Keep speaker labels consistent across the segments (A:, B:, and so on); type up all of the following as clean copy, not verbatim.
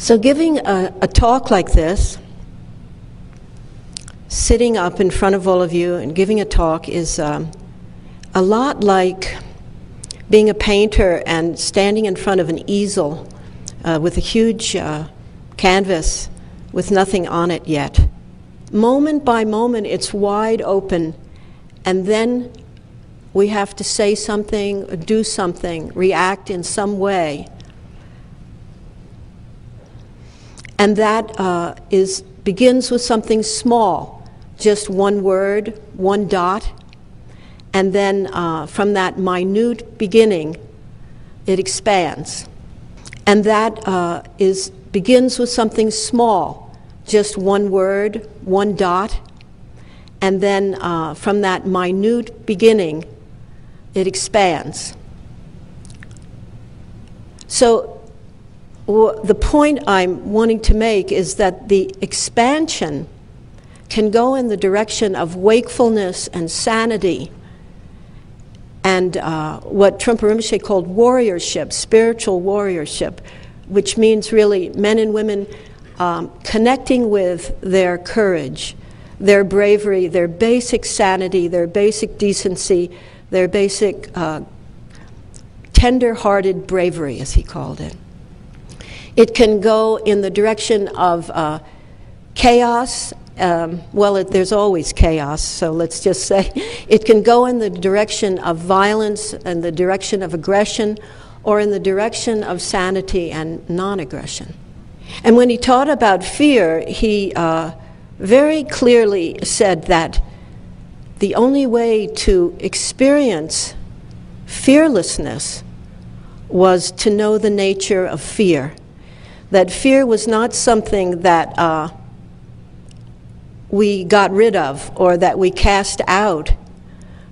A: So giving a talk like this, sitting up in front of all of you and giving a talk is a lot like being a painter and standing in front of an easel with a huge canvas with nothing on it yet. Moment by moment, it's wide open, and then we have to say something, do something, react in some way. And that begins with something small, just one word, one dot, and then from that minute beginning, it expands. And that begins with something small, just one word, one dot, and then from that minute beginning, it expands. So the point I'm wanting to make is that the expansion can go in the direction of wakefulness and sanity and what Trungpa Rinpoche called warriorship, spiritual warriorship, which means really men and women connecting with their courage, their bravery, their basic sanity, their basic decency, their basic tender-hearted bravery, as he called it. It can go in the direction of chaos. There's always chaos, so let's just say it can go in the direction of violence and the direction of aggression, or in the direction of sanity and non-aggression. And when he taught about fear, he very clearly said that the only way to experience fearlessness was to know the nature of fear. That fear was not something that we got rid of or that we cast out,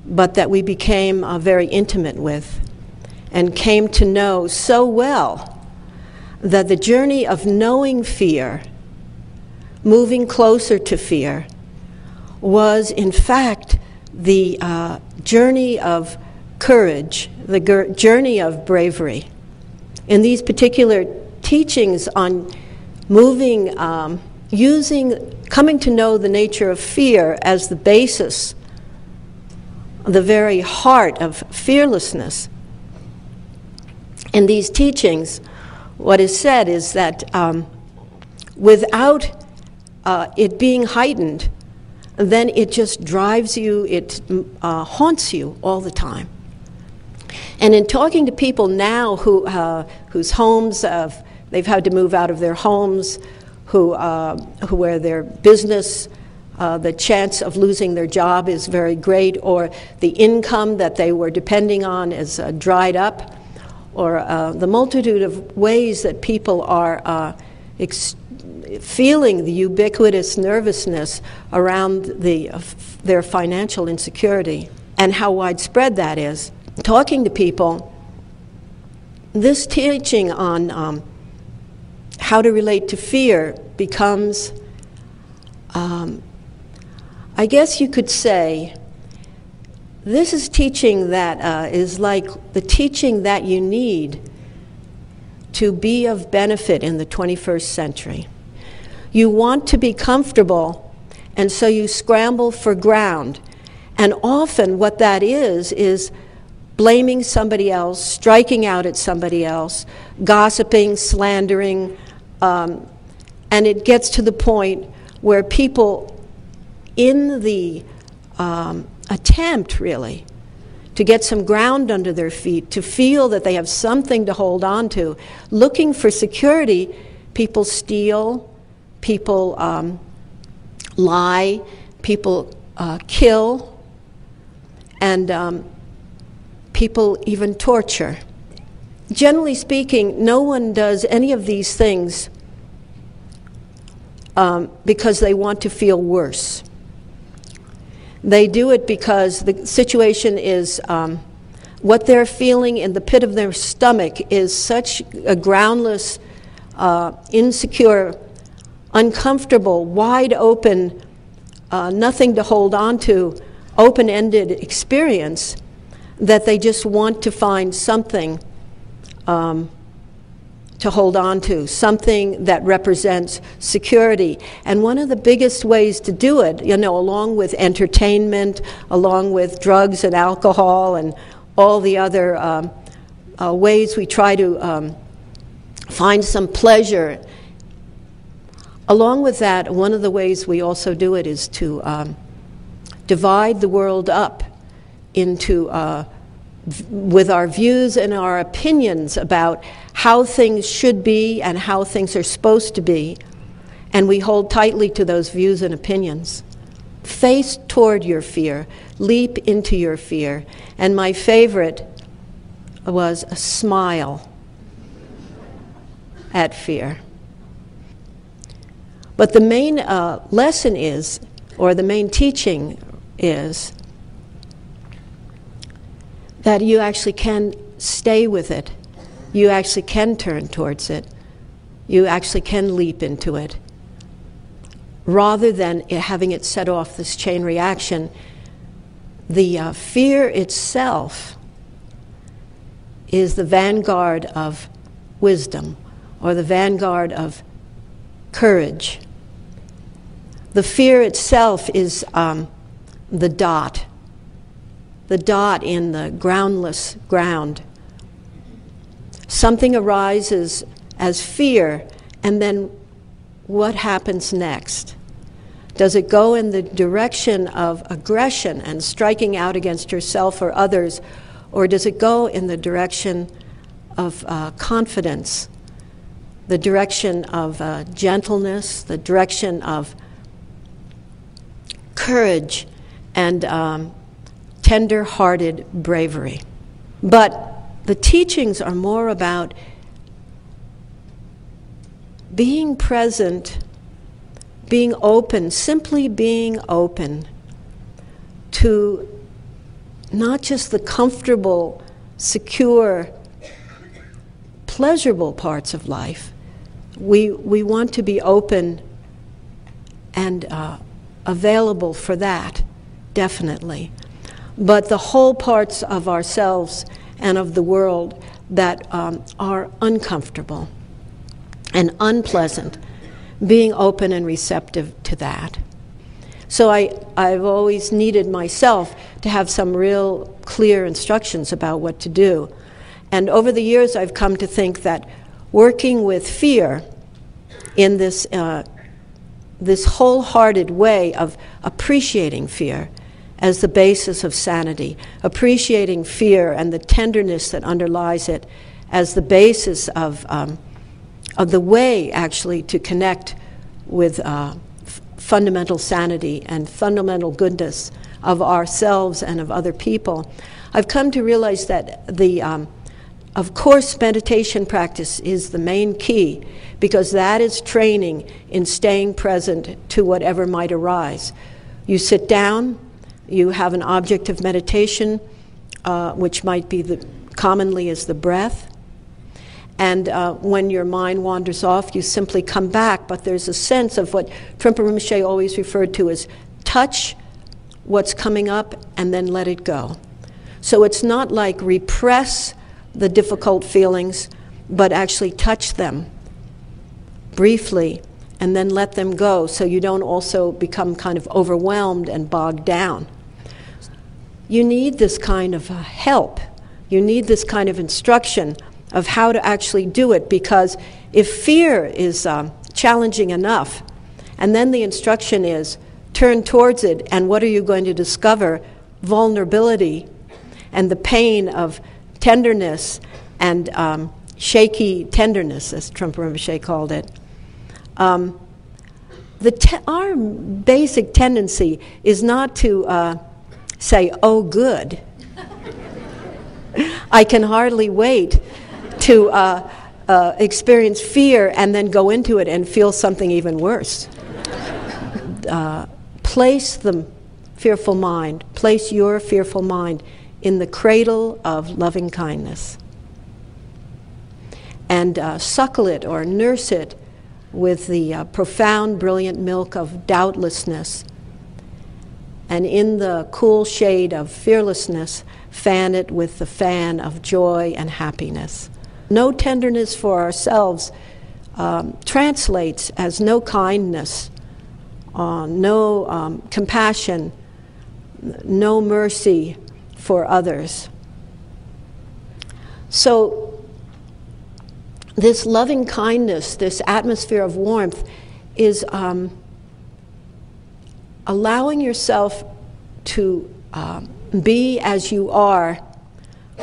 A: but that we became very intimate with and came to know so well that the journey of knowing fear, moving closer to fear, was in fact the journey of courage, the journey of bravery. In these particular teachings on moving, coming to know the nature of fear as the basis, the very heart of fearlessness. In these teachings, what is said is that without it being heightened, then it just drives you, it haunts you all the time. And in talking to people now whose homes, they've had to move out of their homes, where their business, the chance of losing their job is very great, or the income that they were depending on is dried up, or the multitude of ways that people are feeling the ubiquitous nervousness around their financial insecurity and how widespread that is. Talking to people, this teaching on how to relate to fear becomes, I guess you could say, this is teaching that is like the teaching that you need to be of benefit in the 21st century. You want to be comfortable, and so you scramble for ground. And often what that is blaming somebody else, striking out at somebody else, gossiping, slandering, and it gets to the point where people, in the attempt really to get some ground under their feet, to feel that they have something to hold on to, looking for security, people steal, people lie, people kill, and people even torture. Generally speaking, no one does any of these things because they want to feel worse. They do it because the situation is, what they're feeling in the pit of their stomach is such a groundless, insecure, uncomfortable, wide open, nothing to hold on to, open-ended experience, that they just want to find something to to hold on to, something that represents security. And one of the biggest ways to do it, along with entertainment, along with drugs and alcohol and all the other ways we try to find some pleasure, along with that, one of the ways we also do it is to divide the world up into with our views and our opinions about how things should be and how things are supposed to be, and we hold tightly to those views and opinions. Face toward your fear, leap into your fear, and my favorite was a smile at fear. But the main lesson is, or the main teaching is, that you actually can stay with it. You actually can turn towards it. You actually can leap into it. Rather than having it set off this chain reaction, the fear itself is the vanguard of wisdom, or the vanguard of courage. The fear itself is the dot in the groundless ground. Something arises as fear, and then what happens next? Does it go in the direction of aggression and striking out against yourself or others, or does it go in the direction of confidence, the direction of gentleness, the direction of courage and tender-hearted bravery? But the teachings are more about being present, being open, simply being open to not just the comfortable, secure, pleasurable parts of life. We want to be open and available for that, definitely. But the whole parts of ourselves and of the world that are uncomfortable and unpleasant, being open and receptive to that. So I've always needed myself to have some real clear instructions about what to do. And over the years I've come to think that working with fear in this wholehearted way of appreciating fear as the basis of sanity, appreciating fear and the tenderness that underlies it as the basis of the way, actually, to connect with fundamental sanity and fundamental goodness of ourselves and of other people. I've come to realize that of course, meditation practice is the main key, because that is training in staying present to whatever might arise. You sit down, you have an object of meditation, which might be commonly is the breath. And when your mind wanders off, you simply come back. But there's a sense of what Trungpa Rinpoche always referred to as touch what's coming up and then let it go. So it's not like repress the difficult feelings, but actually touch them briefly and then let them go, so you don't also become kind of overwhelmed and bogged down. You need this kind of help. You need this kind of instruction of how to actually do it, because if fear is challenging enough, and then the instruction is turn towards it, and what are you going to discover? Vulnerability and the pain of tenderness and shaky tenderness, as Trungpa Rinpoche called it. Our basic tendency is not to say, oh, good. I can hardly wait to experience fear and then go into it and feel something even worse. Place the fearful mind, place your fearful mind in the cradle of loving kindness, and suckle it or nurse it with the profound, brilliant milk of doubtlessness. And in the cool shade of fearlessness, fan it with the fan of joy and happiness. No tenderness for ourselves translates as no kindness, no compassion, no mercy for others. So this loving kindness, this atmosphere of warmth, is allowing yourself to be as you are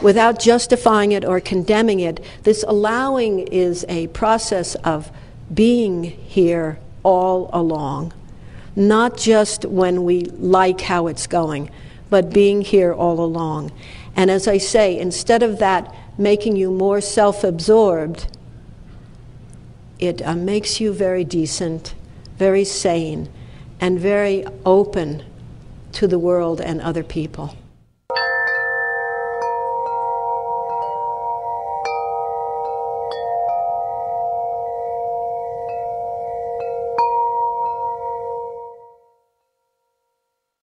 A: without justifying it or condemning it. This allowing is a process of being here all along, not just when we like how it's going, but being here all along. And as I say, instead of that making you more self-absorbed, it makes you very decent, very sane, and very open to the world and other people.